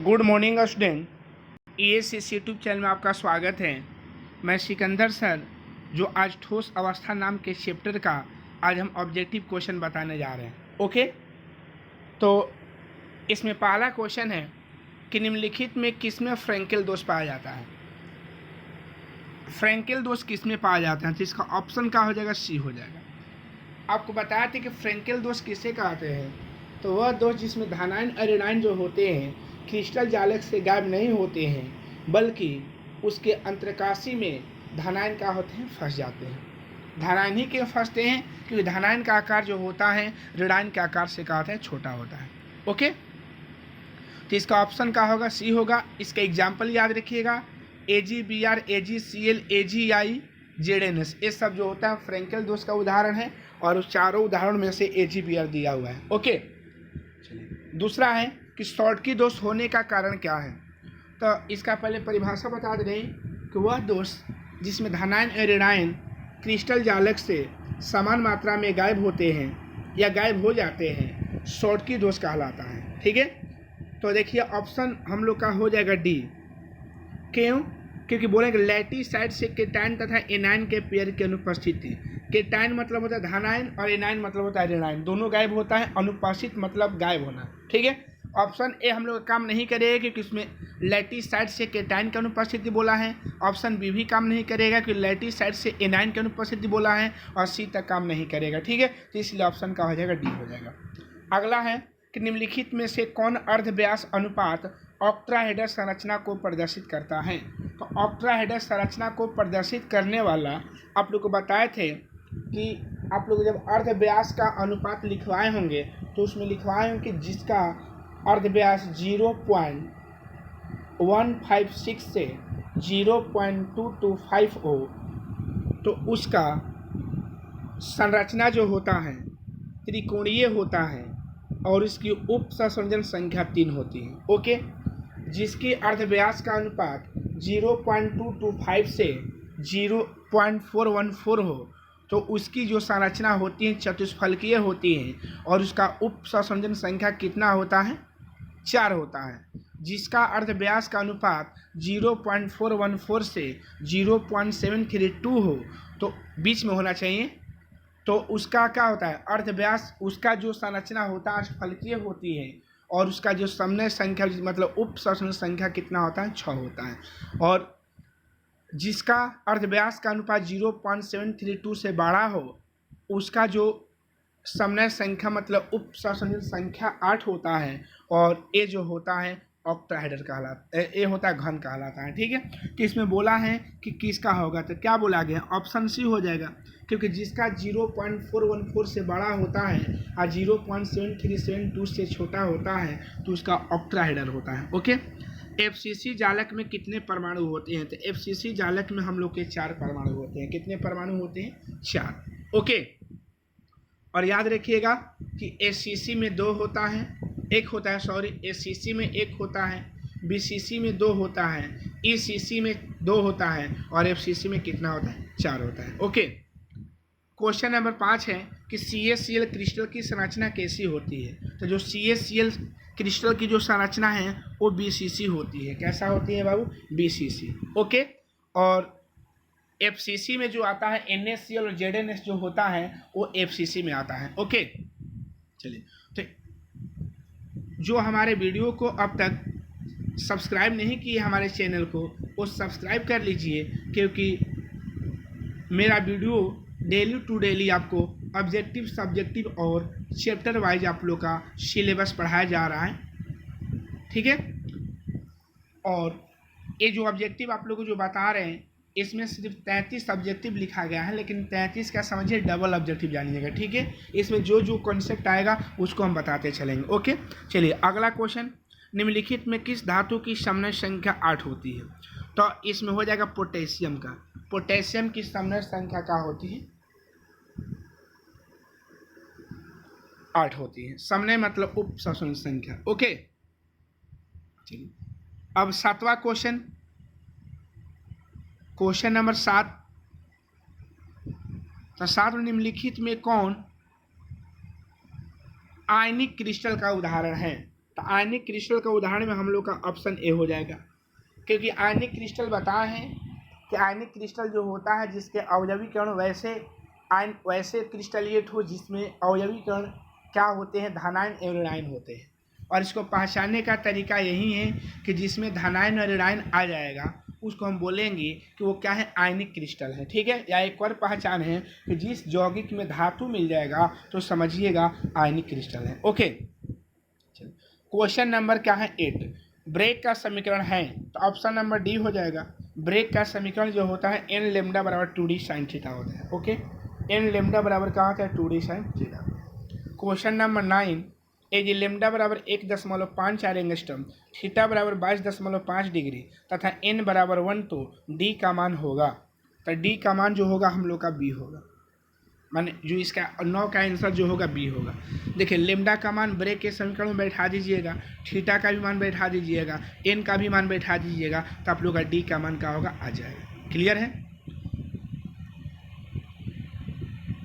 Good morning student. ESS YouTube channel में आपका स्वागत है। मैं सिकंदर सर, जो आज ठोस अवस्था नाम के चैप्टर का आज हम ऑब्जेक्टिव क्वेश्चन बताने जा रहे हैं। ओके, तो इसमें पहला क्वेश्चन है कि निम्नलिखित में किसमें फ्रैंकेल दोष पाया जाता है। फ्रैंकेल दोष किसमें पाया जाता है, तो इसका ऑप्शन क्या हो जाएगा, सी हो जाएगा। आपको बताया था कि फ्रैंकेल दोष किसे कहते हैं, तो वह दोष जिसमें धनायन और ऋणायन जो होते हैं क्रिस्टल जालक से गायब नहीं होते हैं, बल्कि उसके अंतरकाशी में धनायन क्या होते हैं, फंस जाते हैं। धनायन ही क्यों फंसते हैं, क्योंकि धनायन का आकार जो होता है ऋणायन के आकार से क्या होता है, छोटा होता है। ओके, तो इसका ऑप्शन क्या होगा, सी होगा। इसका एग्जाम्पल याद रखिएगा, AgBr, AgCl, AgI, ZnS, ये सब जो होता है फ्रैंकेल दोष का उदाहरण है, और उस चारों उदाहरण में से AgBr दिया हुआ है। ओके, चलिए दूसरा है कि शॉर्टकी दोष होने का कारण क्या है। तो इसका पहले परिभाषा बता दे रहे हैं कि वह दोष जिसमें धनायन और ऋणायन क्रिस्टल जालक से समान मात्रा में गायब होते हैं या गायब हो जाते हैं, शॉर्टकी दोष कहलाता है। ठीक है, तो देखिए ऑप्शन हम लोग का हो जाएगा डी। क्यों, क्योंकि बोलेंगे लैटिसाइड से केटायन तथा एनायन के पेयर की अनुपस्थिति। केटायन मतलब होता है धनायन और एनायन मतलब होता है ऋणायन, दोनों गायब होता है। अनुपस्थित मतलब गायब होना। ठीक है, ऑप्शन ए हम लोग काम नहीं करेगा क्योंकि इसमें लैटिसाइड से केटायन की अनुपस्थिति बोला है। ऑप्शन बी भी काम नहीं करेगा क्योंकि लैटिसाइड से एनायन की अनुपस्थिति बोला है, और सी तक काम नहीं करेगा। ठीक है, तो इसलिए ऑप्शन का हो जाएगा डी हो जाएगा। अगला है कि निम्नलिखित में से कौन अर्धव्यास अनुपात ऑक्ट्राहेडर संरचना को प्रदर्शित करता है। तो ऑक्ट्राहेडर संरचना को प्रदर्शित करने वाला आप लोग को बताए थे कि आप लोग जब अर्धव्यास का अनुपात लिखवाए होंगे तो उसमें लिखवाए होंगे कि जिसका अर्धव्यास 0.156 से 0.225 हो, तो उसका संरचना जो होता है त्रिकोणीय होता है और इसकी उप सहसंयोजन संख्या 3 होती है। ओके, जिसकी अर्धव्यास का अनुपात 0.225 से 0.414 हो, तो उसकी जो संरचना होती है चतुष्फलकीय होती है, और उसका उप सहसंयोजन संख्या कितना होता है, 4 होता है। जिसका अर्धव्यास का अनुपात 0.414 से 0.732 हो, तो बीच में होना चाहिए, तो उसका क्या होता है, अर्धव्यास उसका जो संरचना होता है अष्टफलकीय होती है, और उसका जो समन्वय संख्या मतलब उप सहसंयोजन संख्या कितना होता है, 6 होता है। और जिसका अर्धव्यास का अनुपात 0.732 से बड़ा हो, उसका जो समन्वय संख्या मतलब उप सहसंयोजन संख्या 8 होता है, और ये जो होता है ऑक्टाहेडर कहलाता है, ये होता है घन कहलाता है। ठीक है, कि इसमें बोला है कि किसका होगा, तो क्या बोला गया, ऑप्शन सी हो जाएगा, क्योंकि जिसका 0.414 से बड़ा होता है और 0.7372 से छोटा होता है तो उसका ऑक्टाहेडर होता है। ओके, FCC जालक में कितने परमाणु होते हैं, तो FCC जालक में हम लोग के 4 परमाणु होते हैं। कितने परमाणु होते हैं, 4। ओके, और याद रखिएगा कि SCC में 2 होता है, एक होता है, SCC में 1 होता है, BCC में 2 होता है, ECC में 2 होता है, और FCC में कितना होता है, 4 होता है। ओके, क्वेश्चन नंबर 5 है कि CaCl क्रिस्टल की संरचना कैसी होती है। तो जो CaCl क्रिस्टल की जो संरचना है वो BCC होती है। कैसा होती है बाबू, BCC। ओके, और FCC में जो आता है NaCl और ZnS जो होता है वो FCC में आता है। ओके, चलिए, तो जो हमारे वीडियो को अब तक सब्सक्राइब नहीं किए हमारे चैनल को, वो सब्सक्राइब कर लीजिए, क्योंकि मेरा वीडियो डेली टू डेली आपको ऑब्जेक्टिव, सब्जेक्टिव और चैप्टर वाइज आप लोग का सिलेबस पढ़ाया जा रहा है। ठीक है, और ये जो ऑब्जेक्टिव आप लोग को जो बता रहे हैं, इसमें सिर्फ 33 ऑब्जेक्टिव लिखा गया है, लेकिन 33 का समझिए डबल ऑब्जेक्टिव जानिएगा। ठीक है, इसमें जो जो कॉन्सेप्ट आएगा उसको हम बताते चलेंगे। ओके, चलिए अगला क्वेश्चन, निम्नलिखित में किस धातु की समन्वय संख्या 8 होती है। तो इसमें हो जाएगा पोटेशियम का। पोटेशियम की समन्वय संख्या क्या होती है, 8 होती है। समन्वय मतलब उप सहसंयोजन संख्या। ओके, चलिए अब 7वां क्वेश्चन, क्वेश्चन नंबर 7। तो 7 निम्नलिखित में कौन आयनिक क्रिस्टल का उदाहरण है। तो आयनिक क्रिस्टल का उदाहरण में हम लोग का ऑप्शन ए हो जाएगा, क्योंकि आयनिक क्रिस्टल बताए हैं कि आयनिक क्रिस्टल जो होता है जिसके अवयवीकरण वैसे क्रिस्टलिएट हो जिसमें अवयवीकरण क्या होते हैं, धनायन एवं ऋणायन होते हैं। और इसको पहचानने का तरीका यही है कि जिसमें धनायन और ऋणायन आ जाएगा उसको हम बोलेंगे कि वो क्या है, आयनिक क्रिस्टल है। ठीक है, या एक और पहचान है कि जिस यौगिक में धातु मिल जाएगा तो समझिएगा आयनिक क्रिस्टल है। ओके, चलिए क्वेश्चन नंबर क्या है 8। ब्रेक का समीकरण है, तो ऑप्शन नंबर डी हो जाएगा। ब्रेक का समीकरण जो होता है एन लेमडा बराबर 2d साइन थीटा होता है। ओके, एन लेमडा बराबर क्या होता है, 2d sine theta. Question number 9, ए जी लेमडा बराबर 1.54 एंगस्ट्रम, थीटा बराबर 22.5 डिग्री तथा एन बराबर 1, तो डी का मान होगा, तो डी का मान जो होगा हम लोग का बी होगा, माने जो इसका 9 का आंसर जो होगा बी होगा। देखिए लेमडा का मान ब्रेक के समीकरण में बैठा दीजिएगा, थीटा का भी मान बैठा दीजिएगा, एन का भी मान बैठा दीजिएगा, तो आप लोग का डी का मान क्या होगा, आ जाएगा। क्लियर है।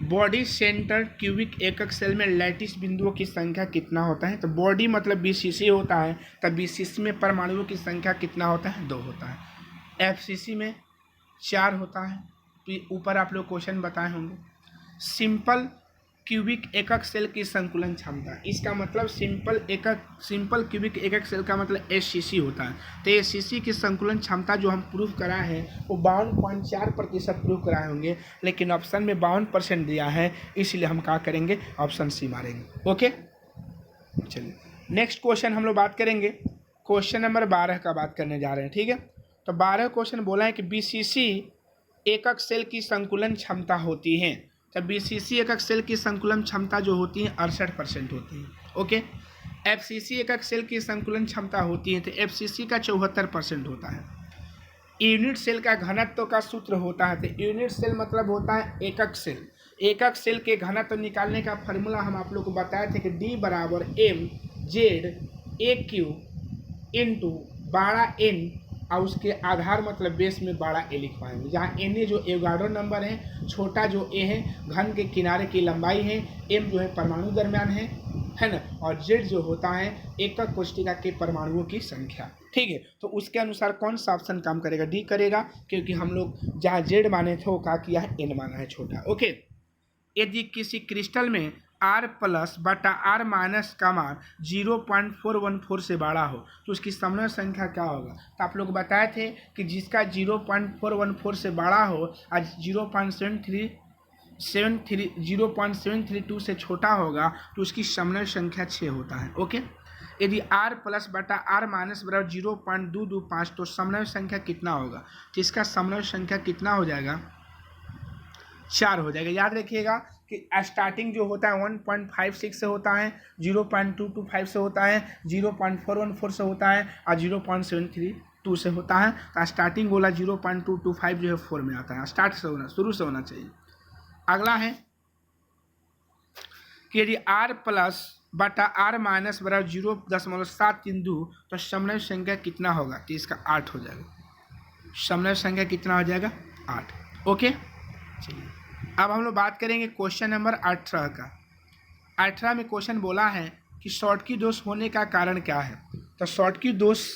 बॉडी सेंटर क्यूबिक एकक सेल में लैटिस बिंदुओं की संख्या कितना होता है, तो बॉडी मतलब बीसीसी होता है, तब बीसीसी में परमाणुओं की संख्या कितना होता है, 2 होता है। एफसीसी में 4 होता है। तो ऊपर आप लोग क्वेश्चन बताए होंगे। सिंपल क्यूबिक एकक सेल की संकुलन क्षमता, इसका मतलब सिंपल क्यूबिक एकक सेल का मतलब एससीसी होता है। तो एससीसी की संकुलन क्षमता जो हम प्रूफ कराए हैं वो 52.4% प्रूफ कराए होंगे, लेकिन ऑप्शन में 52% दिया है, इसलिए हम क्या करेंगे, ऑप्शन सी मारेंगे। ओके, चलिए नेक्स्ट क्वेश्चन हम लोग बात करेंगे। क्वेश्चन नंबर 12 का बात करने जा रहे हैं। ठीक है, तो 12 क्वेश्चन बोला है कि बीसीसी एकक सेल की संकुलन क्षमता होती है, तो बीसीसी एकक सेल की संकुलन क्षमता जो होती है 68% होती है। ओके, एफसीसी एकक सेल की संकुलन क्षमता होती है, तो एफसीसी का 74% होता है। यूनिट सेल का घनत्व का सूत्र होता है, तो यूनिट सेल मतलब होता है एकक सेल। एकक सेल के घनत्व निकालने का फॉर्मूला हम आप लोग को बताए थे कि डी बराबर M Z A Q into 12n और उसके आधार मतलब बेस में 12a लिखवाएंगे, जहाँ n जो एवोगाड्रो नंबर है, छोटा जो a है घन के किनारे की लंबाई है, m जो है परमाणु दरम्यान है ना, और z जो होता है एकक कोष्ठिका के परमाणुओं की संख्या। ठीक है, तो उसके अनुसार कौन सा ऑप्शन काम करेगा, डी करेगा, क्योंकि हम लोग जहाँ z माने थे वो क्या किया है, n माना है छोटा। ओके, यदि किसी क्रिस्टल में R प्लस बटा R माइनस का मान 0.414 से बड़ा हो तो उसकी समन्वय संख्या क्या होगा। तो आप लोग बताए थे कि जिसका 0.414 से बड़ा हो आज 0.732 से छोटा होगा तो उसकी समन्वय संख्या 6 होता है। ओके, यदि R प्लस बटा R माइनस बराबर 0.225 तो समन्वय संख्या कितना होगा, तो इसका समन्वय संख्या कितना हो जाएगा, 4 हो जाएगा। याद रखिएगा कि स्टार्टिंग जो होता है 1.56 से होता है, 0.225 से होता है, 0.414 से होता है और 0.732 से होता है। तो स्टार्टिंग वाला 0.225 जो है 4 में आता है, स्टार्ट से होना, शुरू से होना चाहिए। अगला है कि यदि R प्लस बटा R माइनस बराबर 0.732 तो समन्वय संख्या कितना होगा, तो इसका 8 हो जाएगा। समन्वय संख्या कितना हो जाएगा, 8। ओके, चलिए अब हम लोग बात करेंगे क्वेश्चन नंबर 18 का। 18 में क्वेश्चन बोला है कि शॉर्टकी दोष होने का कारण क्या है। तो शॉर्टकी दोष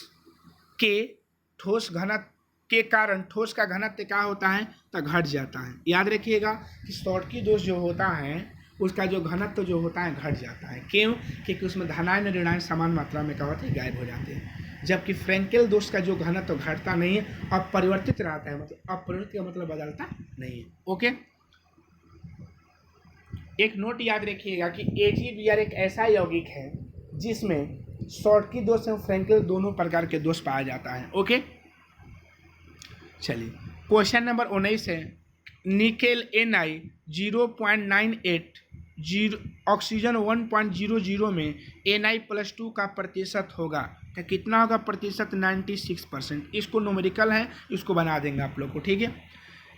के ठोस घनत्व के कारण ठोस का घनत्व क्या होता है, तो घट जाता है। याद रखिएगा कि शॉर्टकी दोष जो होता है उसका जो घनत्व जो होता है घट जाता है। क्यों, क्योंकि उसमें धनायन और ऋणायन समान मात्रा में क्या होते हैं, गायब हो जाते हैं। जबकि फ्रैंकेल दोष का जो घनत्व घटता नहीं है, अपरिवर्तित रहता है, मतलब अपरिवर्तित का मतलब बदलता नहीं है। ओके, एक नोट याद रखिएगा कि AgBr एक ऐसा यौगिक है जिसमें शॉर्टकी दोष और फ्रैंकेल दोनों प्रकार के दोष पाया जाता है। ओके, चलिए क्वेश्चन नंबर 19 है, निकेल Na 0.98, ऑक्सीजन 1.00 में Na+2 का प्रतिशत होगा, तो कितना होगा प्रतिशत, 96%। इसको न्यूमेरिकल है, इसको बना देंगे आप लोग को। ठीक है,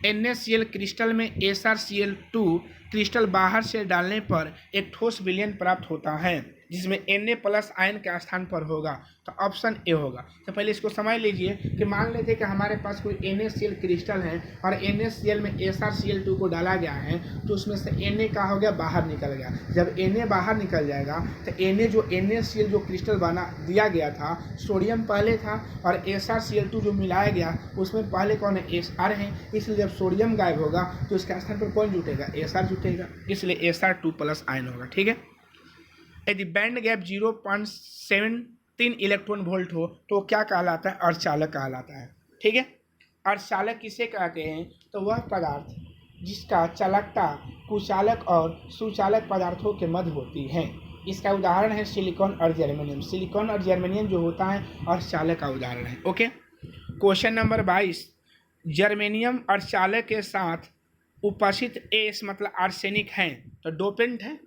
NaCl क्रिस्टल में SrCl2 क्रिस्टल बाहर से डालने पर एक ठोस विलयन प्राप्त होता है। जिसमें Na प्लस आयन के स्थान पर होगा, तो ऑप्शन ए होगा। तो पहले इसको समझ लीजिए कि मान लेते कि हमारे पास कोई NaCl क्रिस्टल है और NaCl में SrCl2 को डाला गया है, तो उसमें से Na का हो गया बाहर निकल गया। जब Na बाहर निकल जाएगा तो NaCl जो क्रिस्टल बना दिया गया था, सोडियम पहले था और SrCl2 जो मिलाया गया उसमें पहले कौन है, Sr है, इसलिए जब सोडियम गायब होगा तो इसके स्थान पर कौन जुटेगा, Sr जुटेगा, इसलिए Sr2 प्लस आयन होगा। ठीक है। यदि बैंड गैप 0.73 इलेक्ट्रॉन वोल्ट हो तो क्या कहलाता है, अर्धचालक कहलाता है। ठीक है। अर्धचालक किसे कहते हैं, तो वह पदार्थ जिसका चालकता कुचालक और सुचालक पदार्थों के मध्य होती है। इसका उदाहरण है सिलिकॉन और जर्मेनियम। सिलिकॉन और जर्मेनियम जो होता है अर्धचालक का उदाहरण है। ओके। क्वेश्चन नंबर 22, जर्मेनियम अर्धचालक के साथ उपस्थित एस मतलब आर्सेनिक है, तो डोपेंट है,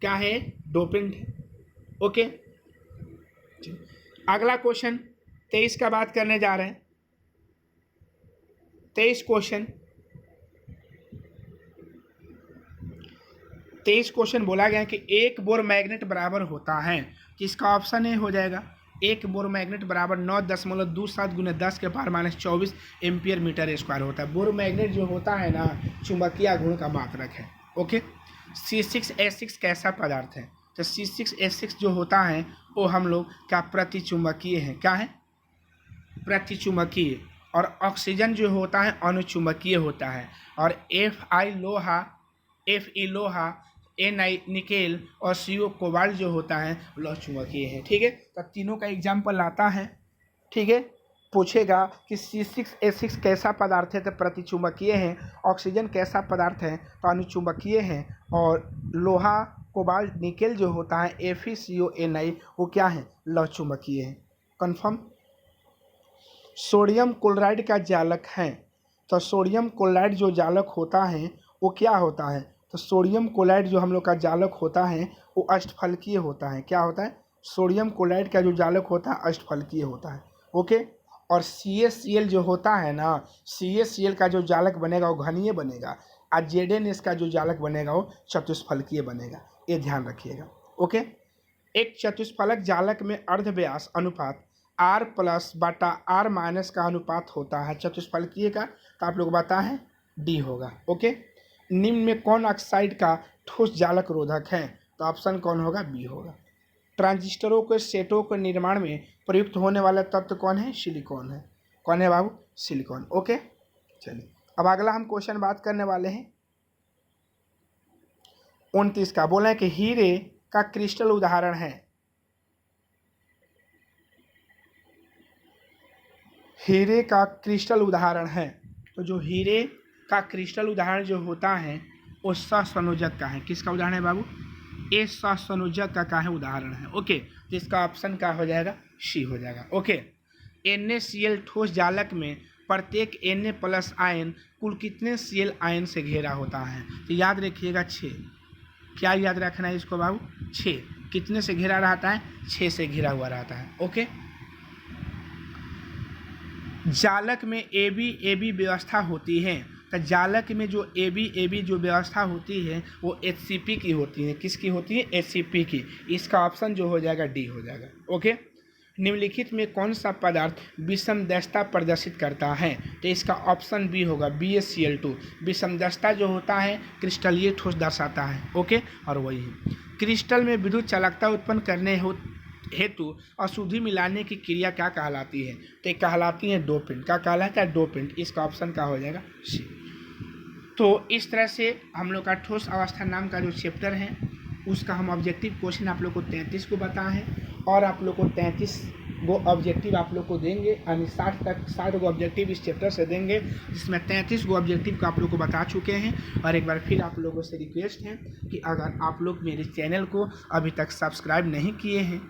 क्या है, डोपेंट है। ओके। अगला क्वेश्चन 23 का बात करने जा रहे हैं। 23 क्वेश्चन बोला गया है कि एक बोर मैग्नेट बराबर होता है, जिसका ऑप्शन ए हो जाएगा। एक बोर मैग्नेट बराबर 9.27 × 10⁻⁻24 एम्पियर मीटर स्क्वायर होता है। बोर मैग्नेट जो होता है ना, चुंबकीय गुण का मात्रक है। ओके। C6H6 कैसा पदार्थ है, तो C6H6 जो होता है वो हम लोग क्या प्रतिचुंबकीय है, क्या है, प्रतिचुंबकीय। और ऑक्सीजन जो होता है अनुचुंबकीय होता है। और Fe लोहा, Na निकेल और CO कोबाल्ट जो होता है लौह चुंबकीय है। ठीक है। तो तीनों का एग्जाम्पल आता है। ठीक है। पूछेगा कि C6H6 कैसा पदार्थ है, तो प्रतिचुंबकीय है। ऑक्सीजन कैसा पदार्थ है, तो अनुचुंबकीय है। और लोहा कोबाल्ट निकेल जो होता है FeCO वो क्या है, लौह चुंबकीय है। कंफर्म। सोडियम क्लोराइड का जालक है, तो सोडियम क्लोराइड जो जालक होता है वो क्या होता है, तो सोडियम क्लोराइड जो हम लोग का जालक होता है वो अष्टफलकीय होता है। क्या होता है, सोडियम क्लोराइड का जो जालक होता है अष्टफलकीय होता है। ओके। और CaCl जो होता है ना, CaCl का जो जालक बनेगा वो घनीय बनेगा, और ZnS का जो जालक बनेगा वो चतुष्फलकीय बनेगा। ये ध्यान रखिएगा। ओके। एक चतुष्फलक जालक में अर्धव्यास अनुपात R+/R- का अनुपात होता है। चतुष्फलकीय का तो आप लोग पता है D होगा। ओके। निम्न में कौन ऑक्साइड का ठोस जालक रोधक है, तो ऑप्शन कौन होगा, बी होगा। ट्रांजिस्टरों के सेटों के निर्माण में प्रयुक्त होने वाला तत्व कौन है, सिलिकॉन है। कौन है बाबू, सिलिकॉन। ओके। चलिए अब अगला हम क्वेश्चन बात करने वाले हैं 29 का। बोला है कि हीरे का क्रिस्टल उदाहरण है, हीरे का क्रिस्टल उदाहरण है। तो जो हीरे का क्रिस्टल उदाहरण जो होता है वो सहसंयोजक का है। किसका उदाहरण है बाबू, ए सहसंयोजक का है उदाहरण है। ओके। जिसका ऑप्शन क्या हो जाएगा, सी हो जाएगा। ओके। NaCl ठोस जालक में प्रत्येक Na प्लस आयन कुल कितने Cl आयन से घेरा होता है, तो याद रखिएगा 6। क्या याद रखना है इसको बाबू, 6। कितने से घेरा रहता है, 6 से घिरा हुआ रहता है। ओके। जालक में AB व्यवस्था होती है, तो जालक में जो AB जो व्यवस्था होती है वो HCP की होती है। किसकी होती है, HCP की। इसका ऑप्शन जो हो जाएगा डी हो जाएगा। ओके। निम्नलिखित में कौन सा पदार्थ विषमदशा प्रदर्शित करता है, तो इसका ऑप्शन बी होगा, BaCl2। विषमदशा जो होता है क्रिस्टलीय ठोस दर्शाता है। ओके। और वही है क्रिस्टल में विद्युत चालकता उत्पन्न करने हेतु अशुद्धि मिलाने की क्रिया क्या कहलाती है, तो कहलाती है डोपेंट। क्या कहलाता है, डोपेंट। इसका ऑप्शन क्या हो जाएगा, सी। तो इस तरह से हम लोग का ठोस अवस्था नाम का जो चैप्टर है उसका हम ऑब्जेक्टिव क्वेश्चन आप लोग को 33 को बताए हैं, और आप लोग को 33 गो ऑब्जेक्टिव आप लोग को देंगे, यानी 60 गो ऑब्जेक्टिव इस चैप्टर से देंगे, जिसमें 33 गो ऑब्जेक्टिव को आप लोग को बता चुके हैं। और एक बार फिर आप लोगों से रिक्वेस्ट है कि अगर आप लोग मेरे चैनल को अभी तक सब्सक्राइब नहीं किए हैं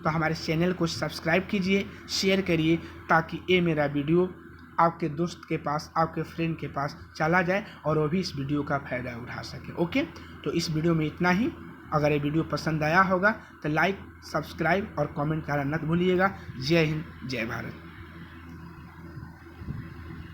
तो हमारे चैनल को सब्सक्राइब कीजिए, शेयर करिए, ताकि ये मेरा वीडियो आपके दोस्त के पास, आपके फ्रेंड के पास चला जाए और वो भी इस वीडियो का फ़ायदा उठा सके। ओके। तो इस वीडियो में इतना ही। अगर ये वीडियो पसंद आया होगा तो लाइक, सब्सक्राइब और कमेंट करना मत भूलिएगा। जय हिंद, जय भारत।